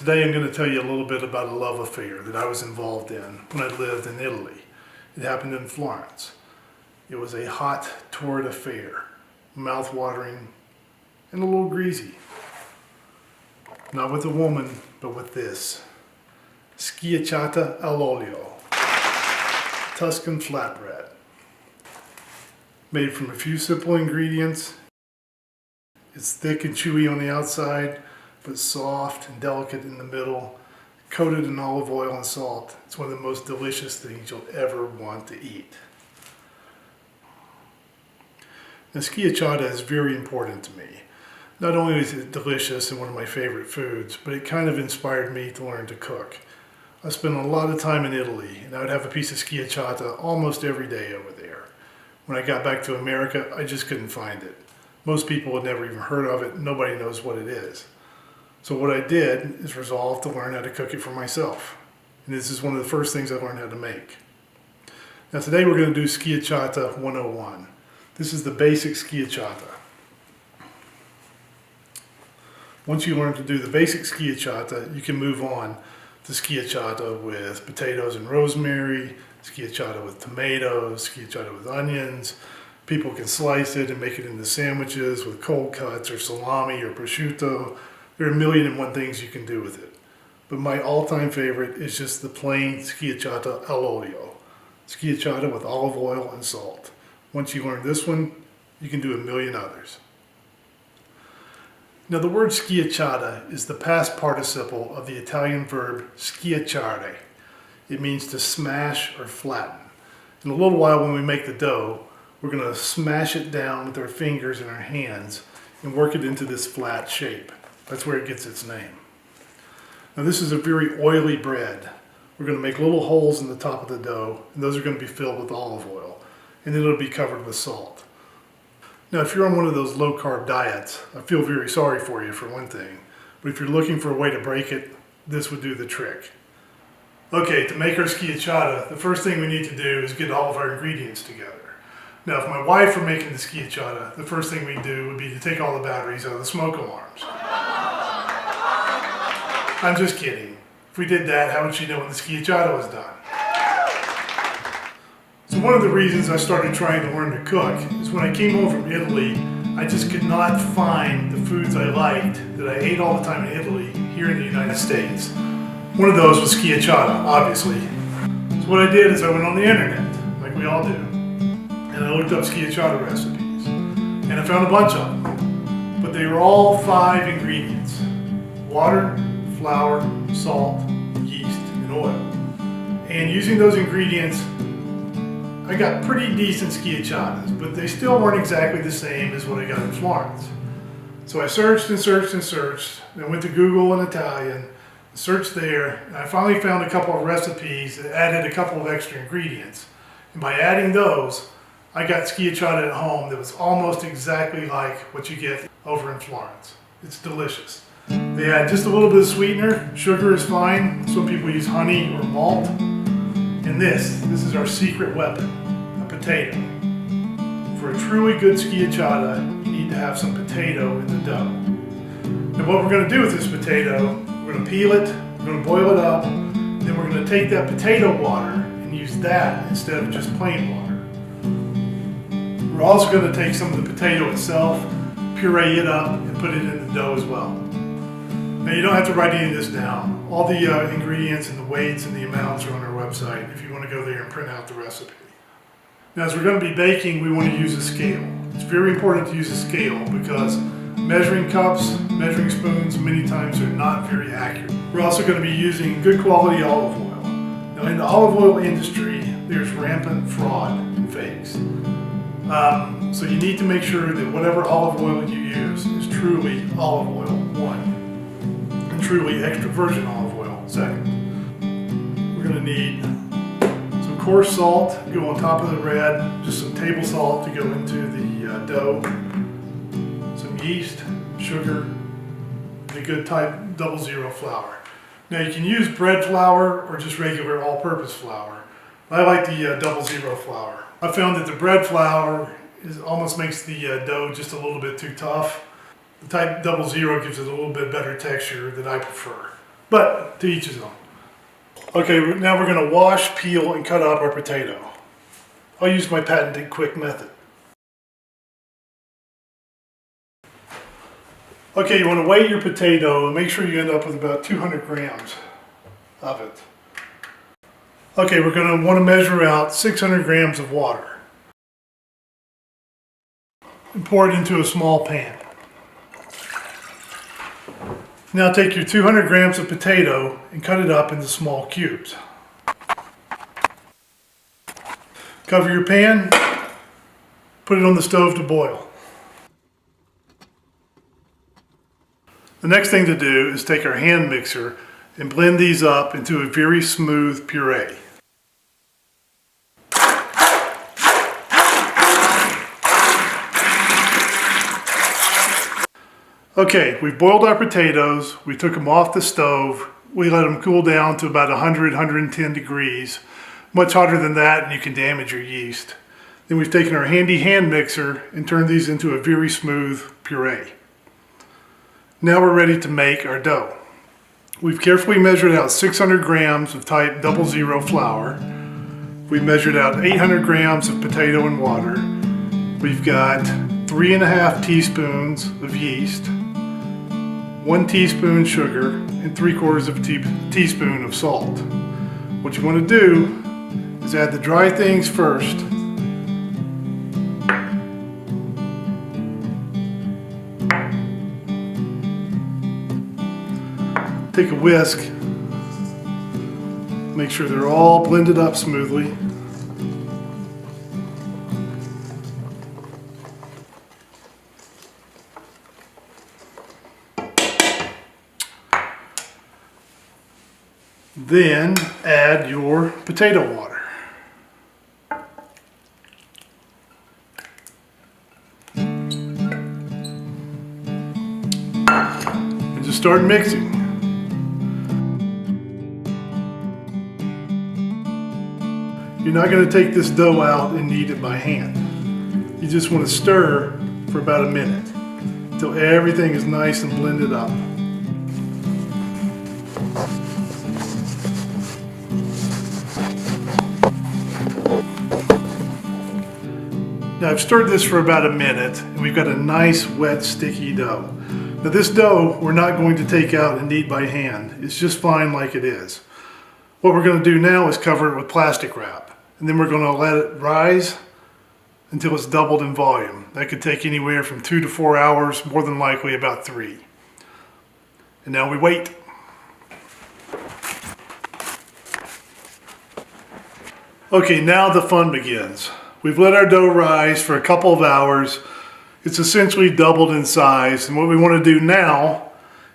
Today I'm going to tell you a little bit about a love affair that I was involved in when I lived in Italy. It happened in Florence. It was a hot, torrid affair, mouth-watering and a little greasy. Not with a woman, but with this. Schiacciata all'olio, Tuscan flatbread. Made from a few simple ingredients. It's thick and chewy on the outside, but soft and delicate in the middle, coated in olive oil and salt. It's one of the most delicious things you'll ever want to eat. Now, schiacciata is very important to me. Not only is it delicious and one of my favorite foods, but it kind of inspired me to learn to cook. I spent a lot of time in Italy, and I would have a piece of schiacciata almost every day over there. When I got back to America, I just couldn't find it. Most people had never even heard of it. Nobody knows what it is. So what I did is resolve to learn how to cook it for myself. And this is one of the first things I learned how to make. Now today we're going to do Schiacciata 101. This is the basic schiacciata. Once you learn to do the basic schiacciata, you can move on to schiacciata with potatoes and rosemary, schiacciata with tomatoes, schiacciata with onions. People can slice it and make it into sandwiches with cold cuts or salami or prosciutto. There are 1,000,001 things you can do with it. But my all-time favorite is just the plain schiacciata all'olio. Schiacciata with olive oil and salt. Once you learn this one, you can do 1,000,000 others. Now the word schiacciata is the past participle of the Italian verb schiacciare. It means to smash or flatten. In a little while when we make the dough, we're going to smash it down with our fingers and our hands and work it into this flat shape. That's where it gets its name. Now this is a very oily bread. We're going to make little holes in the top of the dough, and those are going to be filled with olive oil, and then it'll be covered with salt. Now if you're on one of those low-carb diets, I feel very sorry for you for one thing, but if you're looking for a way to break it, this would do the trick. Okay, to make our schiacciata, the first thing we need to do is get all of our ingredients together. Now if my wife were making the schiacciata, the first thing we'd do would be to take all the batteries out of the smoke alarms. I'm just kidding. If we did that, how would she know when the schiacciata was done? So one of the reasons I started trying to learn to cook is when I came home from Italy, I just could not find the foods I liked that I ate all the time in Italy here in the United States. One of those was schiacciata, obviously. So what I did is I went on the internet, like we all do, and I looked up schiacciata recipes. And I found a bunch of them, but they were all 5 ingredients: water, flour, salt, yeast, and oil. And using those ingredients, I got pretty decent schiacciatas, but they still weren't exactly the same as what I got in Florence. So I searched and searched and searched, and I went to Google in Italian, searched there, and I finally found a couple of recipes that added a couple of extra ingredients. And by adding those, I got schiacciata at home that was almost exactly like what you get over in Florence. It's delicious. They add just a little bit of sweetener. Sugar is fine. Some people use honey or malt. And this is our secret weapon, a potato. For a truly good schiacciata, you need to have some potato in the dough. Now what we're going to do with this potato, we're going to peel it, we're going to boil it up, then we're going to take that potato water and use that instead of just plain water. We're also going to take some of the potato itself, puree it up, and put it in the dough as well. Now you don't have to write any of this down. All the ingredients and the weights and the amounts are on our website if you want to go there and print out the recipe. Now as we're going to be baking, we want to use a scale. It's very important to use a scale because measuring cups, measuring spoons many times are not very accurate. We're also going to be using good quality olive oil. Now in the olive oil industry, there's rampant fraud and fakes. So you need to make sure that whatever olive oil you use is truly olive oil, 1, and truly extra virgin olive oil, 2. We're going to need some coarse salt to go on top of the bread, just some table salt to go into the dough, some yeast, sugar, and a good type 00 flour. Now you can use bread flour or just regular all-purpose flour. I like the 00 flour. I found that the bread flour almost makes the dough just a little bit too tough. The type 00 gives it a little bit better texture that I prefer. But to each his own. Okay, now we're going to wash, peel, and cut up our potato. I'll use my patented quick method. Okay, you want to weigh your potato and make sure you end up with about 200 grams of it. Okay, we're going to want to measure out 600 grams of water. And pour it into a small pan. Now take your 200 grams of potato and cut it up into small cubes. Cover your pan, put it on the stove to boil. The next thing to do is take our hand mixer and blend these up into a very smooth puree. Okay, we've boiled our potatoes, we took them off the stove, we let them cool down to about 100-110 degrees. Much hotter than that and you can damage your yeast. Then we've taken our handy hand mixer and turned these into a very smooth puree. Now we're ready to make our dough. We've carefully measured out 600 grams of type 00 flour. We measured out 800 grams of potato and water. We've got 3½ teaspoons of yeast, 1 teaspoon sugar, and 3/4 teaspoon of salt. What you want to do is add the dry things first. Take a whisk, make sure they're all blended up smoothly. Then add your potato water. And just start mixing. You're not going to take this dough out and knead it by hand. You just want to stir for about a minute until everything is nice and blended up. Now I've stirred this for about a minute and we've got a nice wet sticky dough. Now this dough we're not going to take out and knead by hand. It's just fine like it is. What we're going to do now is cover it with plastic wrap and then we're going to let it rise until it's doubled in volume. That could take anywhere from 2 to 4 hours, more than likely about 3. And now we wait. Okay, now the fun begins. We've let our dough rise for a couple of hours. It's essentially doubled in size. And what we want to do now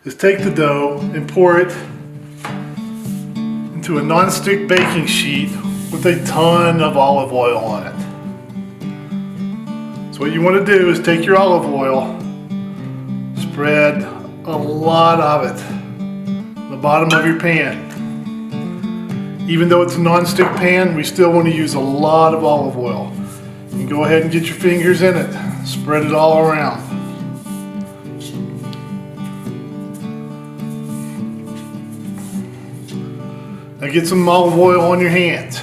is take the dough and pour it into a non-stick baking sheet with a ton of olive oil on it. So what you want to do is take your olive oil, spread a lot of it on the bottom of your pan. Even though it's a non-stick pan, we still want to use a lot of olive oil. You can go ahead and get your fingers in it. Spread it all around. Now get some olive oil on your hands.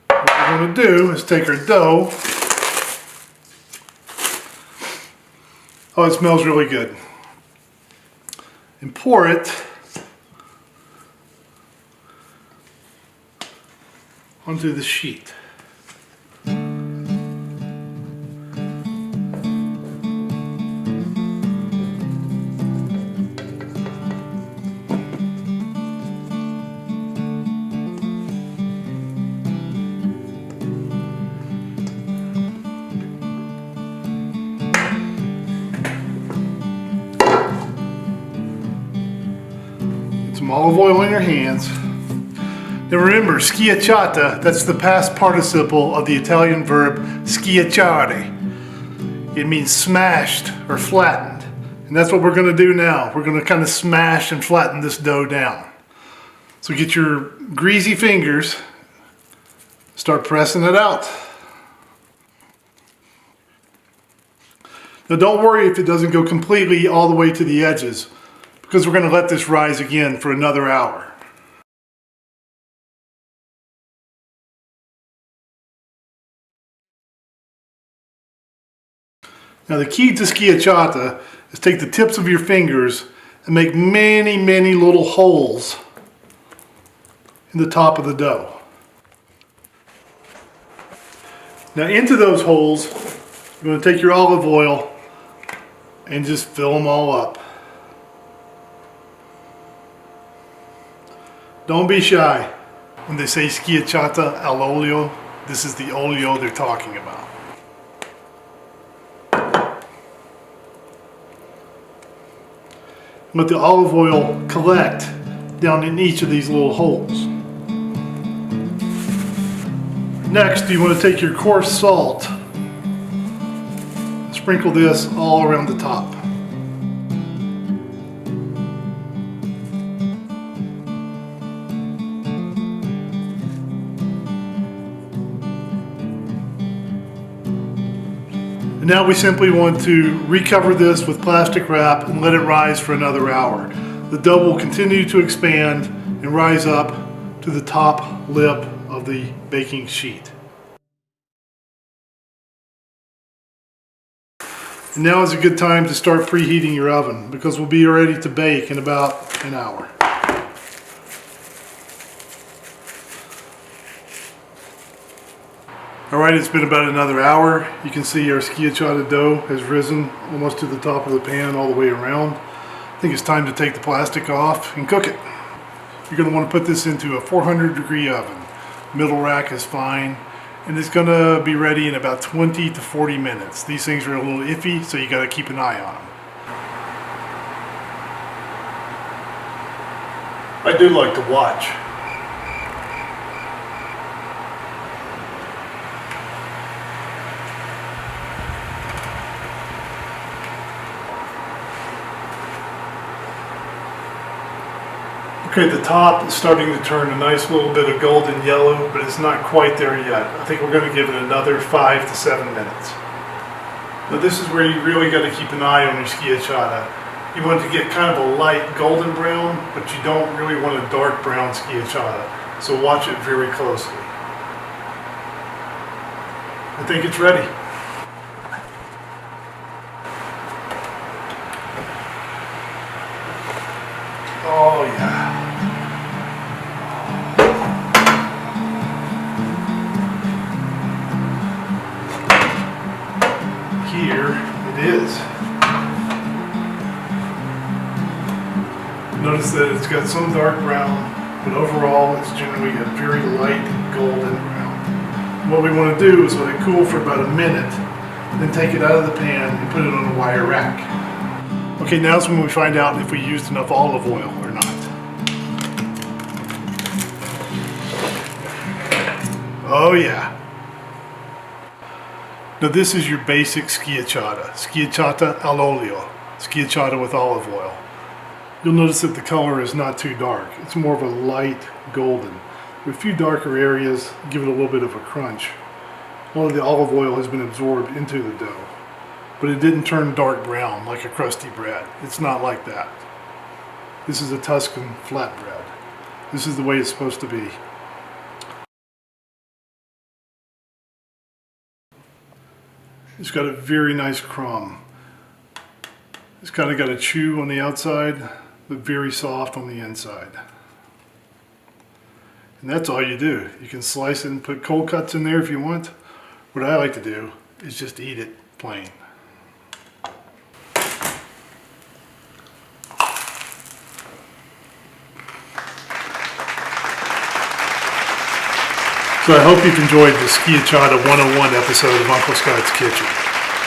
What we're going to do is take our dough. Oh, it smells really good. And pour it onto the sheet. Get some olive oil in your hands. Now remember, schiacciata, that's the past participle of the Italian verb schiacciare. It means smashed or flattened. And that's what we're going to do now. We're going to kind of smash and flatten this dough down. So get your greasy fingers, start pressing it out. Now don't worry if it doesn't go completely all the way to the edges. because we're going to let this rise again for another hour. Now the key to schiacciata is take the tips of your fingers and make many, many little holes in the top of the dough. Now into those holes, you're going to take your olive oil and just fill them all up. Don't be shy. When they say schiacciata all'olio, this is the olio they're talking about. Let the olive oil collect down in each of these little holes. Next, you want to take your coarse salt, sprinkle this all around the top. And now we simply want to recover this with plastic wrap and let it rise for another hour. The dough will continue to expand and rise up to the top lip of the baking sheet. And now is a good time to start preheating your oven because we'll be ready to bake in about an hour. Alright, it's been about another hour. You can see our schiacciata dough has risen almost to the top of the pan all the way around. I think it's time to take the plastic off and cook it. You're going to want to put this into a 400-degree oven. Middle rack is fine. And it's going to be ready in about 20 to 40 minutes. These things are a little iffy, so you got to keep an eye on them. I do like to watch. Okay, the top is starting to turn a nice little bit of golden yellow, but it's not quite there yet. I think we're going to give it another 5 to 7 minutes. Now this is where you really got to keep an eye on your schiacciata. You want to get kind of a light golden brown, but you don't really want a dark brown schiacciata. So watch it very closely. I think it's ready. Oh yeah. Here it is. Notice that it's got some dark brown, but overall it's generally a very light golden brown. What we want to do is let it cool for about a minute, then take it out of the pan and put it on a wire rack. Okay, now's when we find out if we used enough olive oil or not. Oh yeah. Now this is your basic schiacciata. Schiacciata all'olio. Schiacciata with olive oil. You'll notice that the color is not too dark. It's more of a light golden. With a few darker areas, give it a little bit of a crunch. All of the olive oil has been absorbed into the dough. But it didn't turn dark brown like a crusty bread. It's not like that. This is a Tuscan flatbread. This is the way it's supposed to be. It's got a very nice crumb. It's kind of got a chew on the outside, but very soft on the inside. And that's all you do. You can slice it and put cold cuts in there if you want. What I like to do is just eat it plain. So I hope you've enjoyed the Schiacciata 101 episode of Uncle Scott's Kitchen.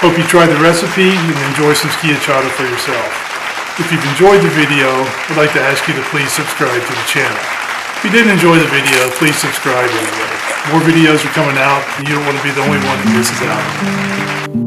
Hope you try the recipe and enjoy some schiacciata for yourself. If you've enjoyed the video, I'd like to ask you to please subscribe to the channel. If you didn't enjoy the video, please subscribe anyway. More videos are coming out, and you don't want to be the only one that misses out.